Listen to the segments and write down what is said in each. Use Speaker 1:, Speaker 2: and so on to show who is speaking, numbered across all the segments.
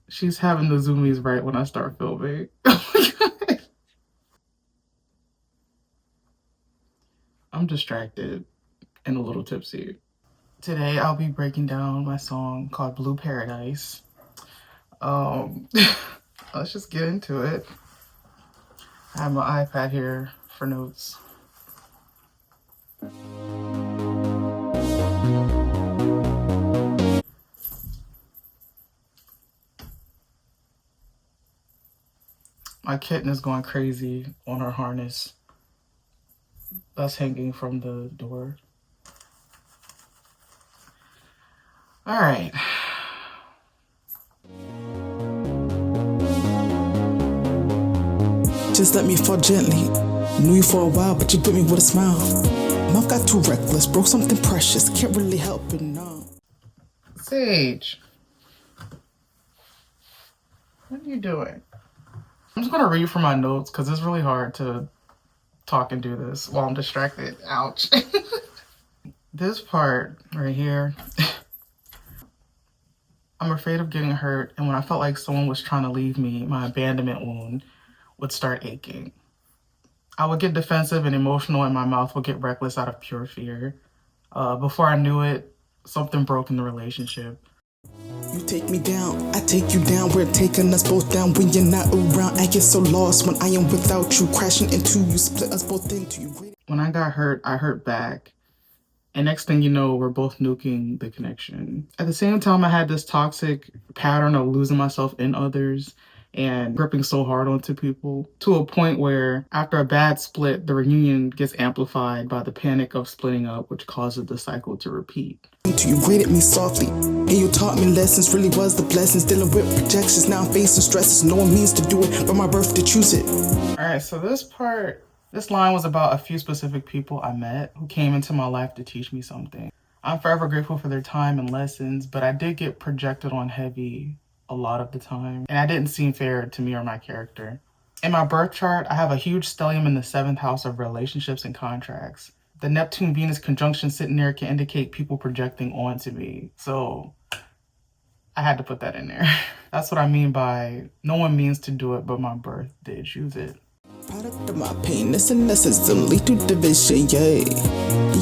Speaker 1: She's having the zoomies right when I start filming. Oh my God. I'm distracted and a little tipsy. Today I'll be breaking down my song called Blue Paradise. Um, let's just get into it. I have my iPad here for notes. My kitten is going crazy on her harness that's hanging from the door. All right.
Speaker 2: Just let me fall gently. Knew you for a while, but you bit me with a smile. Mouth got too reckless, broke something precious. Can't really help it now.
Speaker 1: Sage, what are you doing? I'm just gonna read from my notes because it's really hard to talk and do this while I'm distracted. Ouch. This part right here, I'm afraid of getting hurt, and when I felt like someone was trying to leave me, my abandonment wound would start aching. I would get defensive and emotional, and my mouth would get reckless out of pure fear. Before I knew it, something broke in the relationship.
Speaker 2: You take me down, I take you down. We're taking us both down when you're not around. I get so lost when I am without you. Crashing into you, split us both into you.
Speaker 1: When I got hurt, I hurt back. And next thing you know, we're both nuking the connection. At the same time, I had this toxic pattern of losing myself in others and gripping so hard onto people to a point where after a bad split, the reunion gets amplified by the panic of splitting up, which causes the cycle to repeat.
Speaker 2: You graded me softly, and you taught me lessons. Really was the blessings. Dealing with projections, now I'm facing stresses. No one means to do it, but my birth to choose it.
Speaker 1: All right, so this line was about a few specific people I met who came into my life to teach me something. I'm forever grateful for their time and lessons, but I did get projected on heavy a lot of the time, and that didn't seem fair to me or my character. In my birth chart, I have a huge stellium in the 7th house of relationships and contracts. The Neptune-Venus conjunction sitting there can indicate people projecting onto me, so I had to put that in there. That's what I mean by no one means to do it, but my birth did choose it.
Speaker 2: Product of my pain, cynicism, lead to division, yay.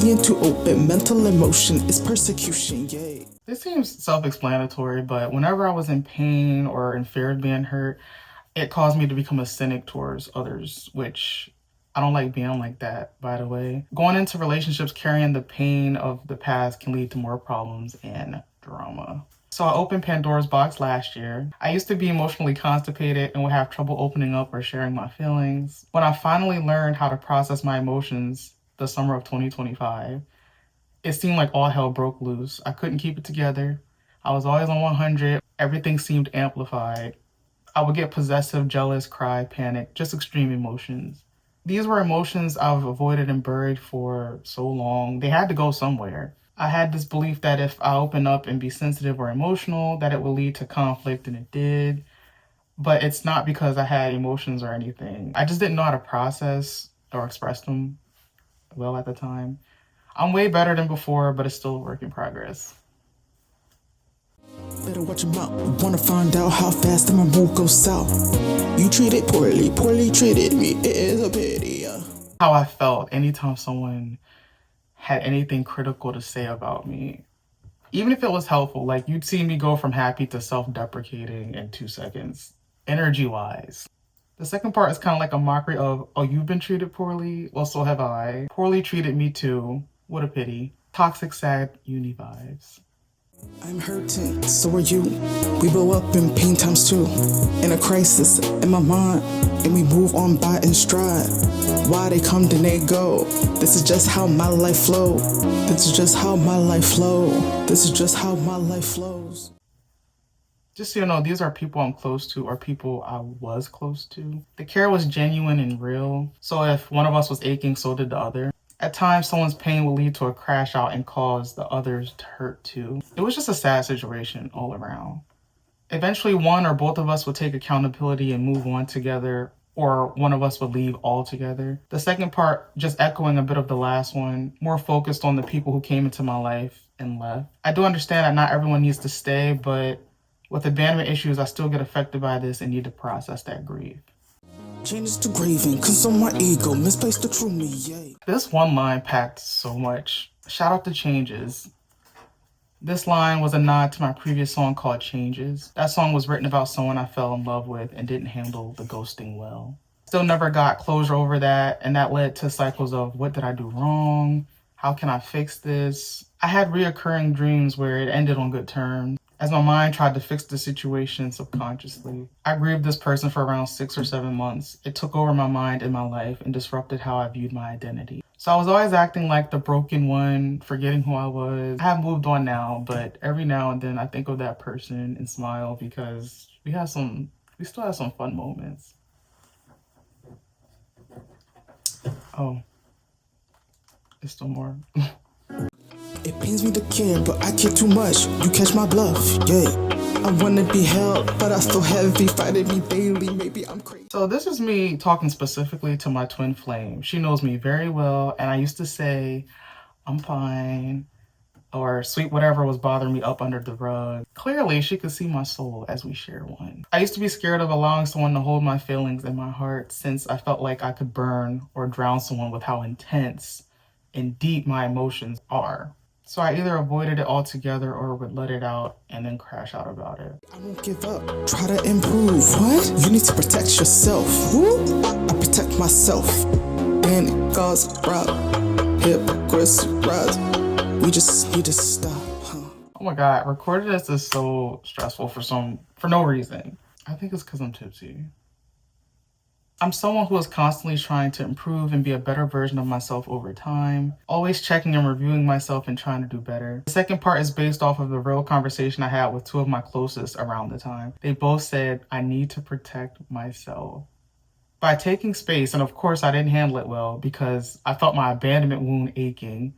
Speaker 2: Being too open, mental emotion is persecution, yay.
Speaker 1: This seems self-explanatory, but whenever I was in pain or in fear of being hurt, it caused me to become a cynic towards others, which I don't like being like that, by the way. Going into relationships carrying the pain of the past can lead to more problems and drama. So I opened Pandora's box last year. I used to be emotionally constipated and would have trouble opening up or sharing my feelings. When I finally learned how to process my emotions the summer of 2025, it seemed like all hell broke loose. I couldn't keep it together. I was always on 100. Everything seemed amplified. I would get possessive, jealous, cry, panic, just extreme emotions. These were emotions I've avoided and buried for so long. They had to go somewhere. I had this belief that if I open up and be sensitive or emotional, that it would lead to conflict, and it did. But it's not because I had emotions or anything. I just didn't know how to process or express them well at the time. I'm way better than before, but it's still a work in progress.
Speaker 2: Better watch your mouth. Wanna find out how fast my mood goes south. You treated poorly, poorly treated me. It is a pity.
Speaker 1: How I felt anytime someone had anything critical to say about me. Even if it was helpful, like you'd see me go from happy to self-deprecating in 2 seconds, energy-wise. The second part is kind of like a mockery of, oh, you've been treated poorly? Well, so have I. Poorly treated me too. What a pity. Toxic, sad, uni vibes.
Speaker 2: I'm hurting, so are you. We blow up in pain times two. In a crisis in my mind, and we move on by in stride. Why they come, then they go. This is just how my life flow. This is just how my life flow. This is just how my life flows.
Speaker 1: Just so you know, these are people I'm close to or people I was close to. The care was genuine and real. So if one of us was aching, so did the other. At times, someone's pain will lead to a crash out and cause the others to hurt too. It was just a sad situation all around. Eventually, one or both of us would take accountability and move on together, or one of us would leave altogether. The second part, just echoing a bit of the last one, more focused on the people who came into my life and left. I do understand that not everyone needs to stay, but With abandonment issues, I still get affected by this and need to process that grief.
Speaker 2: Changes to grieving, consume my ego, misplaced the true me, yeah.
Speaker 1: This one line packed so much. Shout out to Changes. This line was a nod to my previous song called Changes. That song was written about someone I fell in love with and didn't handle the ghosting well. Still never got closure over that, and that led to cycles of what did I do wrong? How can I fix this? I had reoccurring dreams where it ended on good terms, as my mind tried to fix the situation subconsciously. I grieved this person for around 6 or 7 months. It took over my mind and my life and disrupted how I viewed my identity. So I was always acting like the broken one, forgetting who I was. I have moved on now, but every now and then I think of that person and smile because we still have some fun moments. Oh, there's still more.
Speaker 2: It pains me to care, but I care too much. You catch my bluff, yeah. I wanna be held, but I still heavy, fighting me daily. Maybe I'm crazy.
Speaker 1: So this is me talking specifically to my twin flame. She knows me very well, and I used to say, I'm fine, or sweep whatever was bothering me up under the rug. Clearly, she could see my soul as we share one. I used to be scared of allowing someone to hold my feelings in my heart since I felt like I could burn or drown someone with how intense and deep my emotions are. So I either avoided it altogether or would let it out and then crash out about it.
Speaker 2: I won't give up, try to improve. What? You need to protect yourself. Who? I protect myself. And God's rob, hypocrites rise. We just need to stop, huh?
Speaker 1: Oh my God, recording this is so stressful for no reason. I think it's because I'm tipsy. I'm someone who is constantly trying to improve and be a better version of myself over time, always checking and reviewing myself and trying to do better. The second part is based off of the real conversation I had with two of my closest around the time. They both said, I need to protect myself. By taking space, and of course I didn't handle it well because I felt my abandonment wound aching.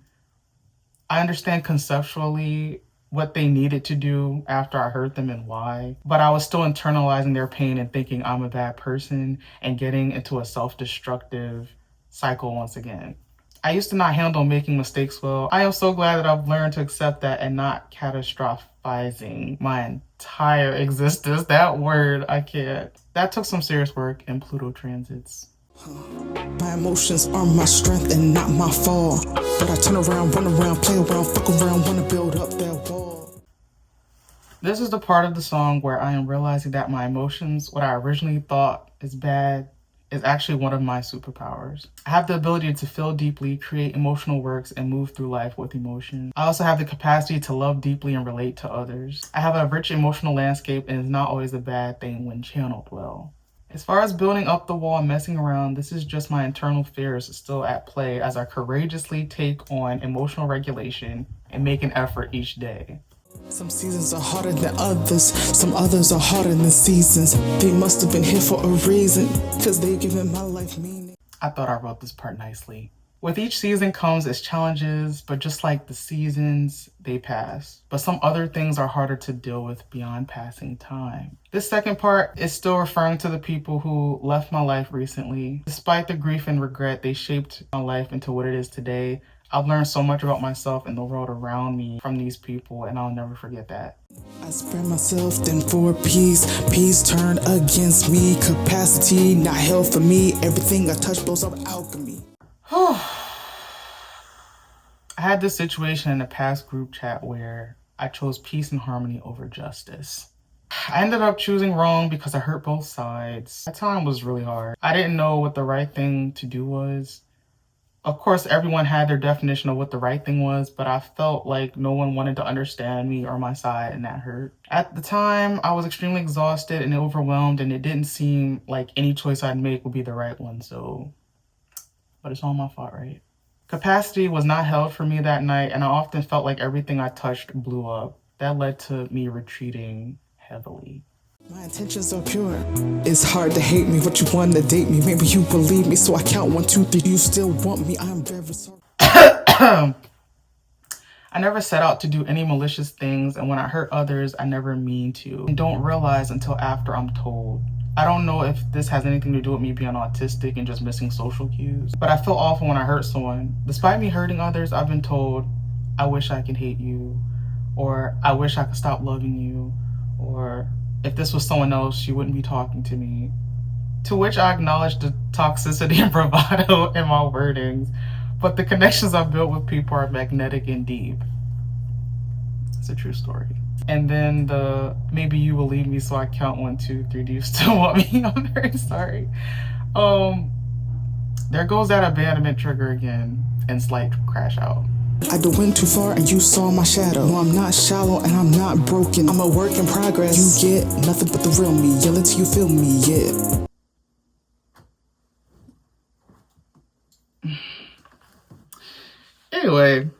Speaker 1: I understand conceptually what they needed to do after I hurt them and why, but I was still internalizing their pain and thinking I'm a bad person and getting into a self-destructive cycle once again. I used to not handle making mistakes well. I am so glad that I've learned to accept that and not catastrophizing my entire existence. That word, I can't. That took some serious work in Pluto transits.
Speaker 2: My emotions are my strength and not my fall. But I turn around, run around, play around, fuck around, wanna build up that wall.
Speaker 1: This is the part of the song where I am realizing that my emotions, what I originally thought is bad, is actually one of my superpowers. I have the ability to feel deeply, create emotional works, and move through life with emotion. I also have the capacity to love deeply and relate to others. I have a rich emotional landscape and it's not always a bad thing when channeled well. As far as building up the wall and messing around, this is just my internal fears still at play as I courageously take on emotional regulation and make an effort each day.
Speaker 2: Some seasons are harder than others, some others are harder than seasons. They must have been here for a reason, cause they've given my life meaning.
Speaker 1: I thought I wrote this part nicely. With each season comes its challenges, but just like the seasons, they pass. But some other things are harder to deal with beyond passing time. This second part is still referring to the people who left my life recently. Despite the grief and regret, they shaped my life into what it is today. I've learned so much about myself and the world around me from these people, and I'll never forget that.
Speaker 2: I spread myself then for peace. Peace turned against me. Capacity not held for me. Everything I touch blows up alchemy.
Speaker 1: I had this situation in a past group chat where I chose peace and harmony over justice. I ended up choosing wrong because I hurt both sides. That time was really hard. I didn't know what the right thing to do was. Of course, everyone had their definition of what the right thing was, but I felt like no one wanted to understand me or my side, and that hurt. At the time, I was extremely exhausted and overwhelmed, and it didn't seem like any choice I'd make would be the right one, but it's all my fault, right? Capacity was not held for me that night, and I often felt like everything I touched blew up. That led to me retreating heavily.
Speaker 2: My intentions are pure. It's hard to hate me, but you want to date me. Maybe you believe me, so I count 1, 2, 3. You still want me? I'm very sorry.
Speaker 1: I never set out to do any malicious things, and when I hurt others, I never mean to. And don't realize until after I'm told. I don't know if this has anything to do with me being autistic and just missing social cues, but I feel awful when I hurt someone. Despite me hurting others, I've been told, I wish I could hate you, or I wish I could stop loving you, or or if this was someone else, she wouldn't be talking to me. To which I acknowledge the toxicity and bravado in my wordings, but the connections I've built with people are magnetic and deep. It's a true story. And then the maybe you will leave me so I count 1, 2, 3. Do you still want me? I'm very sorry. There goes that abandonment trigger again and slight crash out.
Speaker 2: I done went too far and you saw my shadow. No, I'm not shallow and I'm not broken. I'm a work in progress. You get nothing but the real me. Yell it till you feel me, yeah.
Speaker 1: Anyway.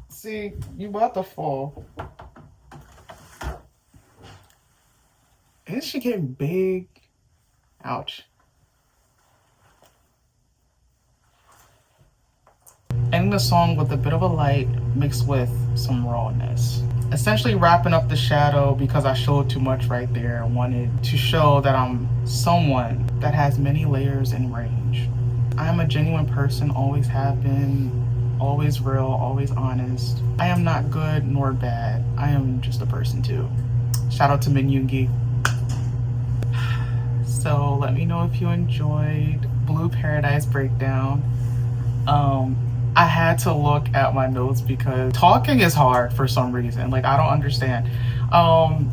Speaker 1: See, you about to fall. Isn't she getting big? Ouch. Ending the song with a bit of a light mixed with some rawness. Essentially wrapping up the shadow because I showed too much right there. I wanted to show that I'm someone that has many layers and range. I am a genuine person, always have been, always real, always honest. I am not good nor bad. I am just a person too. Shout out to Min Yoongi. So let me know if you enjoyed Blue Paradise Breakdown. I had to look at my notes because talking is hard for some reason. Like, I don't understand.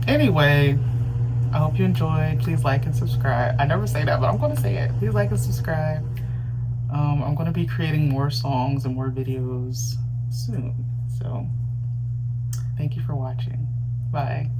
Speaker 1: Anyway, I hope you enjoyed. Please like and subscribe. I never say that, but I'm going to say it. Please like and subscribe. I'm going to be creating more songs and more videos soon. So thank you for watching. Bye.